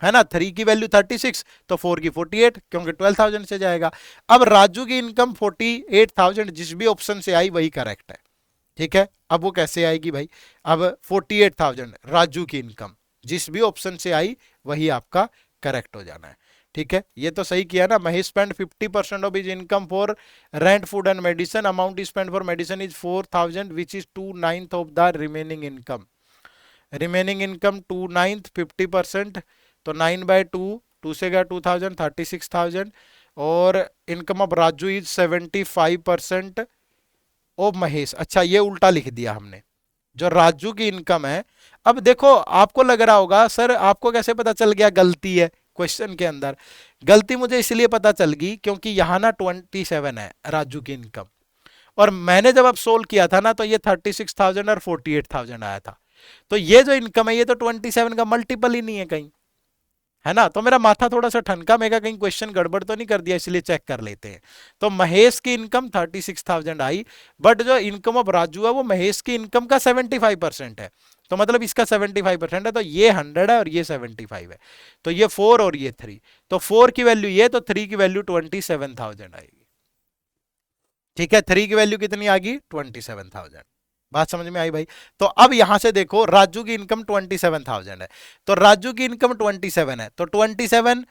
है ना। 3 की वैल्यू 36 तो 4 की 48, क्योंकि 12,000 से जाएगा। अब राजू की इनकम 48,000, जिस भी ऑप्शन से आई वही करेक्ट है, ठीक है। अब वो कैसे आएगी भाई? अब 48,000 राजू की इनकम, जिस भी ऑप्शन से आई वही आपका करेक्ट हो जाना है, ठीक है। ये तो सही किया ना। Mahesh spend 50% of his income for rent, food and medicine. Amount spend for medicine is 4000, which is 2/9 of the remaining income. Remaining income 2/9, 50%, तो 9/2, 2 से गया 2000, 36,000। और income of Raju is 75% of Mahesh. अच्छा, ये उल्टा लिख दिया हमने, जो राजू की इनकम है। अब देखो, आपको लग रहा होगा सर आपको कैसे पता चल गया गलती है क्वेश्चन के अंदर? गलती मुझे इसलिए पता चल गई क्योंकि यहां ना 27 है राजू की इनकम, और मैंने जब अब सोल्व किया था ना तो ये 36,000 और 48,000 आया था। तो ये जो इनकम है ये तो 27 का मल्टीपल ही नहीं है कहीं, है ना। तो मेरा माथा थोड़ा सा ठनका, मेगा कहीं क्वेश्चन गड़बड़ तो नहीं कर दिया, इसलिए चेक कर लेते हैं। तो महेश की इनकम 36,000 आई, बट जो इनकम ऑफ राजू है वो महेश की इनकम का 75% है। तो मतलब इसका 75% है, तो ये 100 है और ये 75 है, तो ये 4 और ये 3, तो 4 की वैल्यू ये, तो 3 की वैल्यू 27,000 आएगी। ठीक है, 3 की वैल्यू कितनी आ गई 27,000। बात समझ में आई भाई। तो अब यहां से देखो राजू की इनकम 27,000 है, तो राजू की इनकम 27 है, तो 27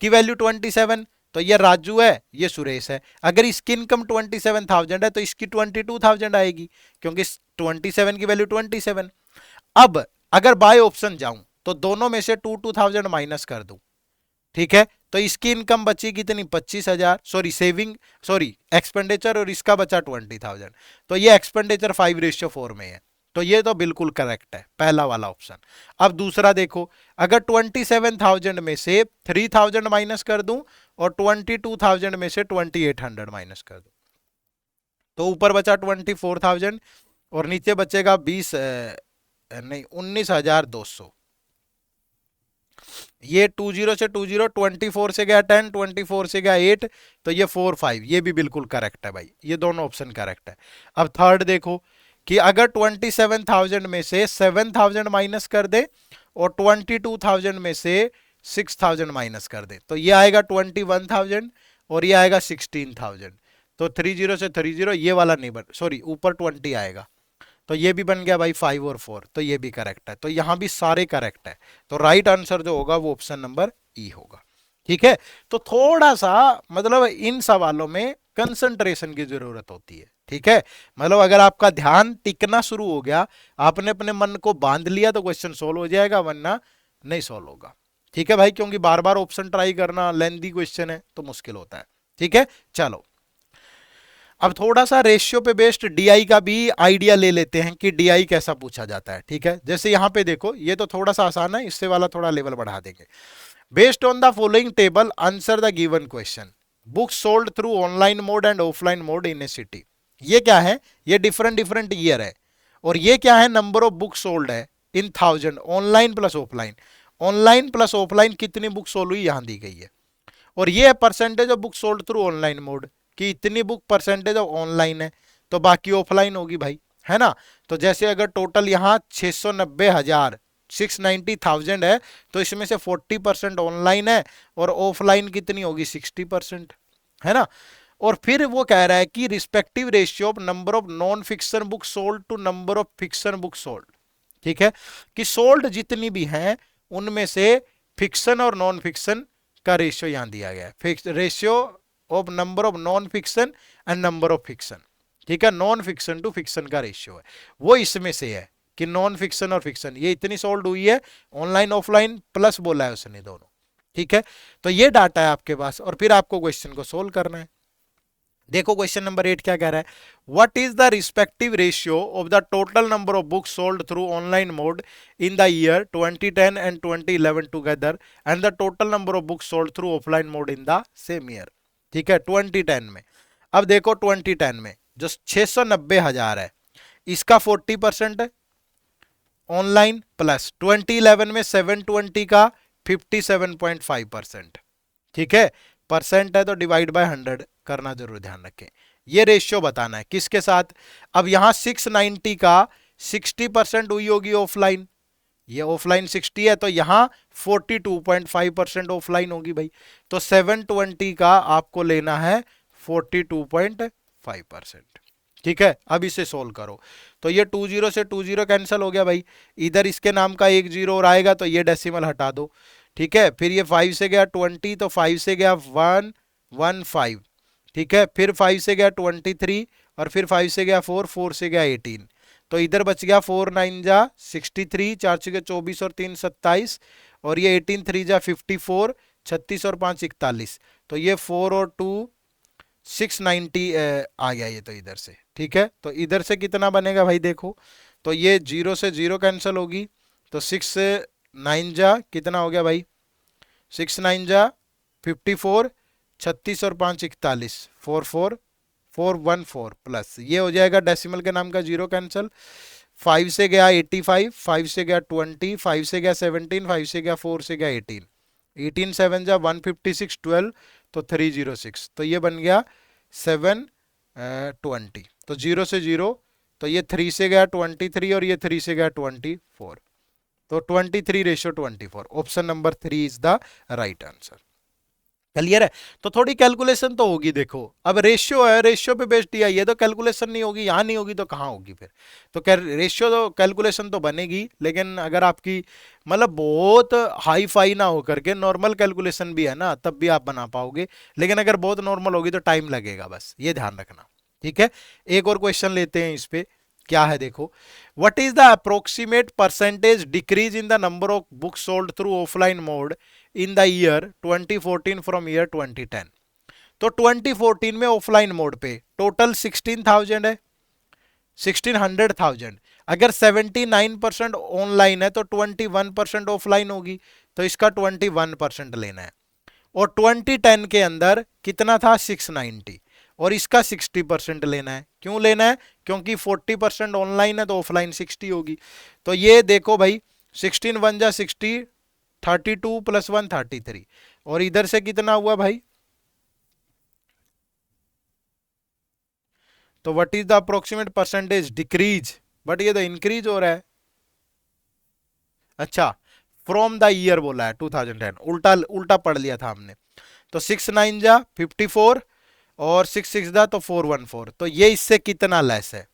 की वैल्यू 27, तो ये राजू है ये सुरेश है। अगर इसकी इनकम 27,000 है तो इसकी 22,000 आएगी, क्योंकि 27 की वैल्यू 27। अब अगर बाय ऑप्शन जाऊं तो दोनों में से 2,000 माइनस कर दूं, ठीक है, तो इसकी इनकम बची कितनी 25,000, सॉरी सेविंग, सॉरी एक्सपेंडिचर, और इसका बचा 20,000। तो ये एक्सपेंडिचर 5:4 में है, तो ये तो बिल्कुल करेक्ट है पहला वाला ऑप्शन। अब दूसरा देखो, अगर 27,000 में से 3,000 माइनस कर दूं और 22,000 में से 2,800 माइनस कर दूं, तो ऊपर बचा 24,000 और नीचे बचेगा 19,200। ये 20 से 20, 24 से गया 10, 24 से गया 8, तो ये 4 5, ये भी बिल्कुल करेक्ट है भाई, ये दोनों ऑप्शन करेक्ट है। अब थर्ड देखो कि अगर 27,000 में से 7,000 माइनस कर दे और 22,000 में से 6,000 माइनस कर दे, तो ये आएगा 21,000 और ये आएगा 16,000। तो 30 से 30, ये वाला नहीं बन, सॉरी ऊपर 20 आएगा, तो ये भी बन गया भाई 5 और 4, तो ये भी करेक्ट है। तो यहां भी सारे करेक्ट है, तो राइट आंसर जो होगा वो ऑप्शन नंबर ई होगा। ठीक है, तो थोड़ा सा मतलब इन सवालों में कंसंट्रेशन की जरूरत होती है। ठीक है, मतलब अगर आपका ध्यान टिकना शुरू हो गया, आपने अपने मन को बांध लिया, तो क्वेश्चन सोल्व हो जाएगा, वरना नहीं सोल्व होगा। ठीक है भाई, क्योंकि बार बार ऑप्शन ट्राई करना, लेंथी क्वेश्चन है तो मुश्किल होता है। ठीक है, चलो अब थोड़ा सा रेशियो पे बेस्ड डीआई का भी आइडिया ले लेते हैं कि डीआई कैसा पूछा जाता है। ठीक है, जैसे यहां पे देखो, ये तो थोड़ा सा आसान है, इससे वाला थोड़ा लेवल बढ़ा देंगे। Based on the following table answer the given question, book sold through online mode and offline mode in A city. ये क्या है, ये डिफरेंट डिफरेंट ईयर है, और ये क्या है, नंबर ऑफ बुक सोल्ड है इन 1000, online plus offline. Online plus offline कितनी बुक सोल्ड हुई यहां दी गई है, और ये है percentage of book sold through online mode, कि इतनी बुक परसेंटेज ऑफ ऑनलाइन है, तो बाकी ऑफलाइन होगी भाई, है ना। तो जैसे अगर टोटल यहाँ 690,000 690,000 है, तो इसमें से 40% ऑनलाइन है और ऑफलाइन कितनी होगी 60%, है ना। और फिर वो कह रहा है कि respective ratio of number of non fiction book sold to number of fiction book sold. ठीक है, कि सोल्ड जितनी भी हैं उनमें से फिक्शन और नॉन फिक्शन का रेशियो यहां दिया गया है, ratio of number of non fiction and number of fiction. ठीक है, नॉन फिक्शन टू फिक्शन का रेशियो है, वो इसमें से है कि नॉन फिक्शन और फिक्शन ये इतनी सोल्ड हुई है, ऑनलाइन ऑफलाइन प्लस बोला है उसने दोनों। ठीक है, तो ये डाटा है आपके पास, और फिर आपको क्वेश्चन को सोल्व करना है। देखो क्वेश्चन नंबर 8 क्या कह रहा है, what is the respective ratio of the total number of books sold through online mode in the year 2010 and 2011 together and the total number of books sold through offline mode in the same year. ठीक है, 2010 में, अब देखो 2010 में जो 690,000 है, इसका 40% है ऑनलाइन, प्लस 2011 में 720 का 57.5%। ठीक है, परसेंट है तो डिवाइड बाय 100 करना जरूर ध्यान रखें। ये रेशियो बताना है किसके साथ, अब यहां 690 का 60% हुई होगी ऑफलाइन, ये ऑफलाइन 60 है, तो यहां 42.5% ऑफलाइन होगी भाई, तो 720 का आपको लेना है 42.5%। ठीक है, अब इसे सोल्व करो, तो ये 20 से 20 कैंसिल हो गया भाई, इधर इसके नाम का एक जीरो और आएगा, तो ये डेसिमल हटा दो। ठीक है, फिर ये 5 से गया 20, तो 5 से गया 115। ठीक है, फिर 5 से गया 23, और फिर 5 से गया 4, 4 से गया 18, तो इधर बच गया 4 9 जा 63, 4 6 24 और 3 27, और ये 18 3 जा 54, 36 और 5 41, तो ये 4 और 2 690 आ गया ये तो इधर से। ठीक है, तो इधर से कितना बनेगा भाई देखो, तो ये 0 से 0 कैंसिल होगी, तो 6 से 9 जा कितना हो गया भाई, 6 9 जा 54, 36 और 5 41, 44414 प्लस ये हो जाएगा डेसिमल के नाम का 0 कैंसिल, 5 से गया 85, 5 से गया 20, 5 से गया 17, 5 से गया 4 से गया 18, 18 7 जा 156 12, तो 306, तो ये बन गया 720, तो 0 से 0, तो ये 3 से गया 23 और ये 3 से गया 24, तो 23 ratio 24, option number 3 is the right answer. Clear है। तो थोड़ी कैलकुलेशन तो होगी। देखो अब रेशियो है, रेशियो पे बेस्ड दिया, ये तो कैलकुलेशन नहीं होगी, यहाँ नहीं होगी तो कहाँ होगी फिर। तो रेशियो तो कैलकुलेशन तो बनेगी, लेकिन अगर आपकी मतलब बहुत हाई फाई ना हो करके नॉर्मल कैलकुलेशन भी है ना, तब भी आप बना पाओगे। लेकिन अगर बहुत नॉर्मल होगी तो टाइम लगेगा, बस ये ध्यान रखना। ठीक है, एक और क्वेश्चन लेते हैं इस पे। क्या है देखो, what is the approximate percentage decrease in the number of books sold through offline mode in the year 2014 from year 2010। तो 2014 में ऑफलाइन मोड पे टोटल 16,000 है, 1600,000। अगर 79% ऑनलाइन है तो 21% ऑफलाइन होगी, तो इसका 21% लेना है। और 2010 के अंदर कितना था, 690, और इसका 60% लेना है। क्यों लेना है, क्योंकि 40% ऑनलाइन है तो ऑफलाइन 60 होगी। तो ये देखो भाई, 16 वन जा 60, 32 प्लस 1 33, और इधर से कितना हुआ भाई, तो what is the approximate percentage decrease, but ये तो इंक्रीज हो रहा है। अच्छा, फ्रॉम द ईयर बोला है 2010, उल्टा उल्टा पढ़ लिया था हमने। तो 6 9 जा 54, और 6 6 जा तो 414, तो ये इससे कितना लेस है।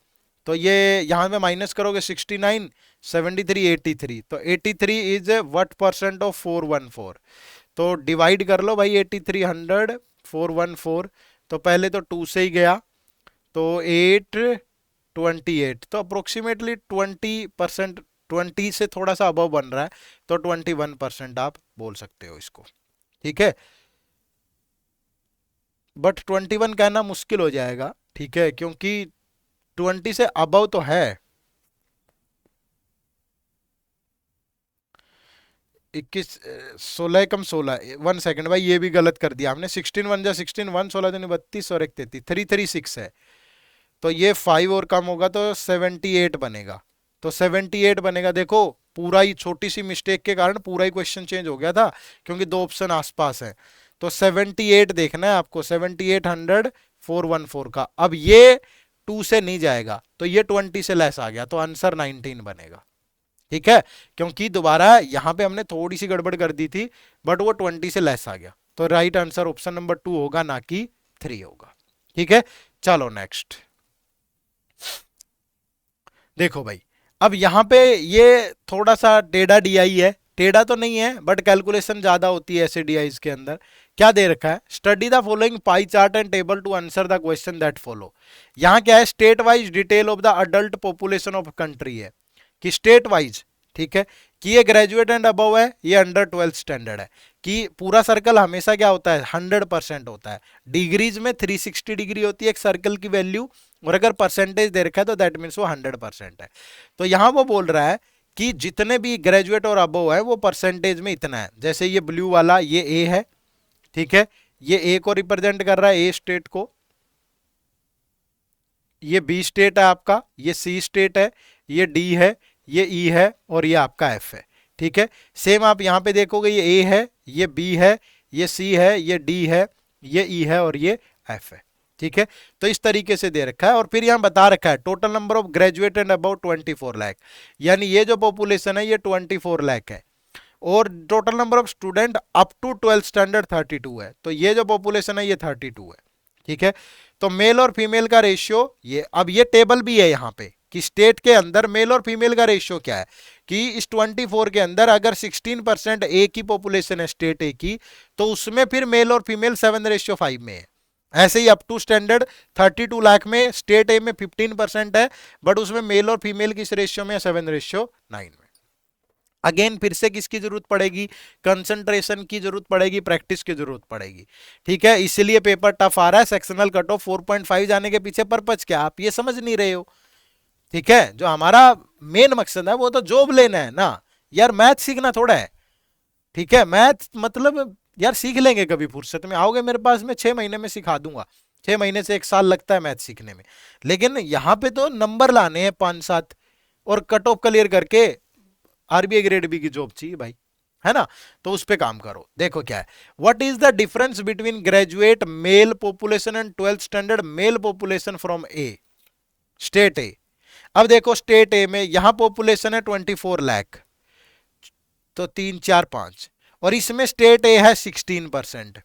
तो ये यहां में माइनस करोगे, 69 73 83, तो 83 इज व्हाट परसेंट ऑफ 414। तो डिवाइड कर लो भाई, 8300 414, तो पहले तो 2 से ही गया, तो 828, तो अप्रोक्सीमेटली 20%, 20 से थोड़ा सा अबव बन रहा है, तो 21% आप बोल सकते हो इसको। ठीक है, बट 21 कहना मुश्किल हो जाएगा, ठीक है, क्योंकि 20 से अबव तो है। 21 16 कम 16, 1 सेकंड भाई, ये भी गलत कर दिया हमने। 16 वन जा 16, 1 16 दूनी 32 और 1 33, 336 है। तो ये 5 और कम होगा तो 78 बनेगा। तो 78 बनेगा। देखो पूरा ही छोटी सी मिस्टेक के कारण पूरा ही क्वेश्चन चेंज हो गया था, क्योंकि दो ऑप्शन आसपास हैं। तो 78 देखना है आपको, 7800 414 का। अब ये 2 से नहीं जाएगा, तो ये 20 से लेस आ गया, तो आंसर 19 बनेगा। ठीक है, क्योंकि दोबारा यहां पे हमने थोड़ी सी गड़बड़ कर दी थी, बट वो 20 से लेस आ गया। तो राइट आंसर ऑप्शन नंबर 2 होगा, ना कि 3 होगा। ठीक है, चलो नेक्स्ट देखो भाई। अब यहां पे ये थोड़ा सा टेढ़ा डीआई है, टेढ़ा तो नहीं है बट कैलकुलेशन ज्यादा होती है ऐसे डीआईज के अंदर। क्या दे रखा है, study the following pie chart and table to answer the question that follow. यहां क्या है, state wise detail of the adult population of country है, कि स्टेट वाइज, ठीक है, कि ये ग्रेजुएट एंड अबव है, ये अंडर 12th स्टैंडर्ड है। कि पूरा सर्कल हमेशा क्या होता है, 100% होता है। डिग्रीज में 360 डिग्री होती है एक सर्कल की वैल्यू, और अगर परसेंटेज दे रखा है तो दैट मीन्स वो 100% है। तो यहां वो बोल रहा है कि जितने भी ग्रेजुएट और अबव है वो परसेंटेज में इतना है। जैसे ये ब्लू वाला ये ए है, ठीक है, ये ए को रिप्रेजेंट कर रहा है, ए स्टेट को, ये बी स्टेट है आपका, ये सी स्टेट है, ये डी है, ये ई है, और ये आपका एफ है। ठीक है, सेम आप यहां पे देखोगे, ये ए है, ये बी है, ये सी है, ये डी है, ये ई है, और ये एफ है। ठीक है, तो इस तरीके से दे रखा है। और फिर यहां बता रखा है total number of graduate and about 24 lakh, यानी ये जो पॉपुलेशन है ये 24 लाख है। और total number of student up to 12th standard 32 है, तो ये जो पॉपुलेशन है ये 32 है। ठीक है, तो मेल और फीमेल का रेशियो ये, अब ये टेबल भी है यहाँ पे कि स्टेट के अंदर मेल और फीमेल का रेशियो क्या है। कि इस 24 के अंदर अगर 16% ए की पॉपुलेशन है, स्टेट ए की, तो उसमें फिर मेल और फीमेल 7:5 में है। ऐसे ही अप टू स्टैंडर्ड 32 लाख में स्टेट ए में 15% है, बट उसमें मेल और फीमेल किस रेशियो में, 7:9 में। अगेन फिर से किसकी जरूरत पड़ेगी, कंसंट्रेशन की जरूरत पड़ेगी, प्रैक्टिस की जरूरत पड़ेगी। ठीक है, इसलिए पेपर टफ आ रहा है। सेक्शनल कट ऑफ 4.5 जाने के पीछे पर्पज क्या, आप ये समझ नहीं रहे हो। ठीक है, जो हमारा मेन मकसद है वो तो जॉब लेना है ना यार, मैथ सीखना थोड़ा है। ठीक है, मैथ मतलब यार सीख लेंगे कभी, फुर्सत में आओगे मेरे पास, में 6 महीने में सिखा दूंगा। 6 महीने से 1 साल लगता है मैथ सीखने में, लेकिन यहाँ पे तो नंबर लाने हैं 5 7, और कट ऑफ क्लियर करके आरबीआई ग्रेड बी की जॉब चाहिए भाई, है ना। तो उस पे काम करो। देखो क्या है, what is the difference between graduate male population and 12th standard male population from A, state A. अब देखो स्टेट ए में यहां पॉपुलेशन है 24 लाख, तो 3 4 5, और इसमें स्टेट ए है 16%,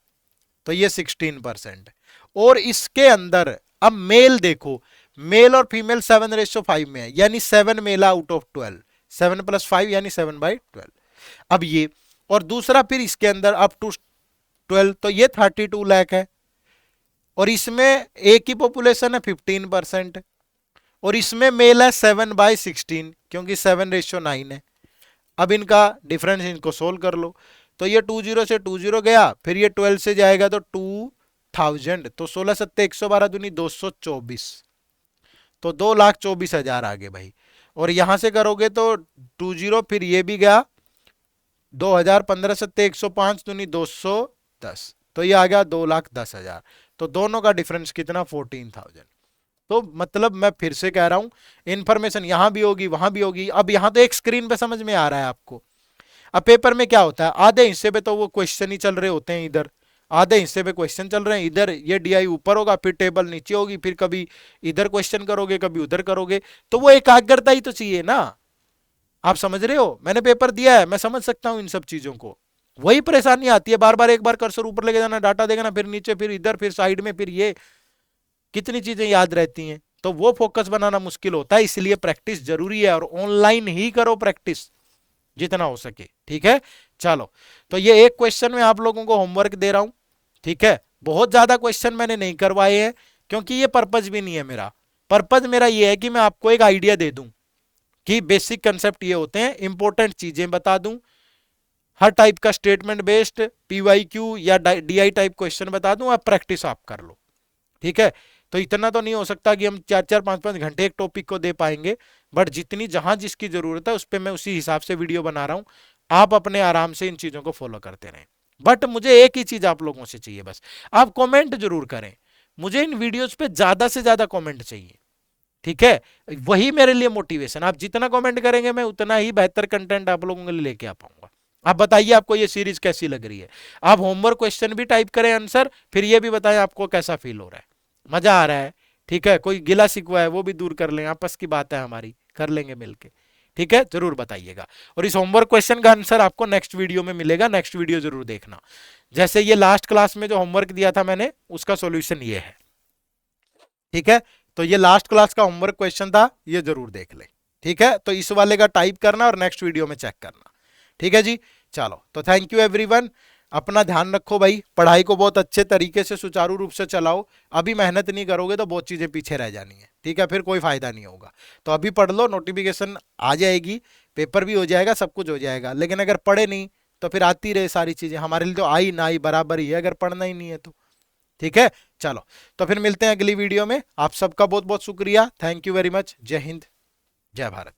तो ये 16%। और इसके अंदर अब मेल देखो, मेल और फीमेल 7:5 में है, यानी 7 मेल आउट ऑफ 12, 7 + 5 यानी 7/12। अब ये, और दूसरा फिर इसके अंदर अप टू 12, तो ये 32 लाख है, और इसमें ए की पॉपुलेशन है 15%, और इसमें मेल है 7/16 क्योंकि 7:9 है। अब इनका डिफरेंस इनको सोल्व कर लो, तो ये 20 से 20 गया, फिर ये 12 से जाएगा तो 2000, तो 16 सत्ते 112 दूनी 224, तो 2,24,000 आ गए भाई। और यहां से करोगे तो 20, फिर ये भी गया 2000, 15 सत्ते 105 दूनी 210, तो ये आ गया 2,10,000। तो दोनों का डिफरेंस कितना, 14,000। तो मतलब मैं फिर से कह रहा हूं, इंफॉर्मेशन यहां भी होगी वहां भी होगी। अब यहां तो एक स्क्रीन पे समझ में आ रहा है आपको। अब पेपर में क्या होता है, आधे हिस्से पे तो वो क्वेश्चन ही चल रहे होते हैं इधर, आधे हिस्से पे क्वेश्चन चल रहे हैं इधर, ये डीआई ऊपर होगा, फिर टेबल नीचे होगी, फिर कभी इधर क्वेश्चन करोगे कभी उधर करोगे, तो वो एकाग्रता ही तो चाहिए ना। आप समझ रहे हो, मैंने पेपर दिया है, मैं समझ सकता हूं इन सब चीजों को। वही परेशानी आती है, बार बार एक बार कर्सर ऊपर लेके जाना, डाटा देखना, फिर नीचे, फिर इधर, फिर साइड में, फिर ये कितनी चीजें याद रहती हैं, तो वो फोकस बनाना मुश्किल होता है। इसलिए प्रैक्टिस जरूरी है, और ऑनलाइन ही करो प्रैक्टिस जितना हो सके, ठीक है। चलो, तो ये एक क्वेश्चन में आप लोगों को होमवर्क दे रहा हूं, ठीक है। बहुत ज्यादा क्वेश्चन मैंने नहीं करवाए हैं, क्योंकि ये पर्पज भी नहीं है मेरा। पर्पज मेरा ये है कि मैं आपको एक आइडिया दे दूं कि बेसिक कंसेप्ट ये होते हैं, इंपॉर्टेंट चीजें बता दूं, हर टाइप का स्टेटमेंट बेस्ड पीवाईक्यू या डीआई टाइप क्वेश्चन बता दूं, आप प्रैक्टिस आप कर लो, ठीक है। तो इतना तो नहीं हो सकता कि हम 4-4, 5-5 घंटे एक टॉपिक को दे पाएंगे, बट जितनी जहां जिसकी जरूरत है उस पर मैं उसी हिसाब से वीडियो बना रहा हूं। आप अपने आराम से इन चीजों को फॉलो करते रहें, बट मुझे एक ही चीज आप लोगों से चाहिए, बस आप कमेंट जरूर करें। मुझे इन वीडियोस पे ज्यादा से ज्यादा कमेंट चाहिए, ठीक है। वही मेरे लिए मोटिवेशन, आप जितना कमेंट करेंगे मैं उतना ही बेहतर कंटेंट आप लोगों के लिए लेके आ पाऊंगा। आप बताइए आपको ये सीरीज कैसी लग रही है। आप होमवर्क क्वेश्चन भी टाइप करें आंसर, फिर ये भी बताएं आपको कैसा फील हो रहा है, मजा आ रहा है, ठीक है। कोई गिला शिकवा है वो भी दूर कर लें, आपस की बात है हमारी, कर लेंगे मिलके, ठीक है। जरूर बताइएगा, और इस होमवर्क क्वेश्चन का आंसर आपको नेक्स्ट वीडियो में मिलेगा, नेक्स्ट वीडियो जरूर देखना। जैसे ये लास्ट क्लास में जो होमवर्क दिया था मैंने, उसका सॉल्यूशन ये है, ठीक है। तो ये लास्ट क्लास का होमवर्क क्वेश्चन था, ये जरूर देख ले, ठीक है। तो इस वाले का टाइप करना और नेक्स्ट वीडियो में चेक करना, ठीक है जी। चलो, तो थैंक यू एवरीवन, अपना ध्यान रखो भाई, पढ़ाई को बहुत अच्छे तरीके से सुचारू रूप से चलाओ। अभी मेहनत नहीं करोगे तो बहुत चीजें पीछे रह जानी है, ठीक है, फिर कोई फायदा नहीं होगा। तो अभी पढ़ लो, नोटिफिकेशन आ जाएगी, पेपर भी हो जाएगा, सब कुछ हो जाएगा। लेकिन अगर पढ़े नहीं तो फिर आती रहे सारी चीजें, हमारे लिए तो आई ना आई बराबर ही है अगर पढ़ना ही नहीं है तो, ठीक है। चलो, तो फिर मिलते हैं अगली वीडियो में। आप सबका बहुत बहुत शुक्रिया, थैंक यू वेरी मच। जय हिंद, जय भारत।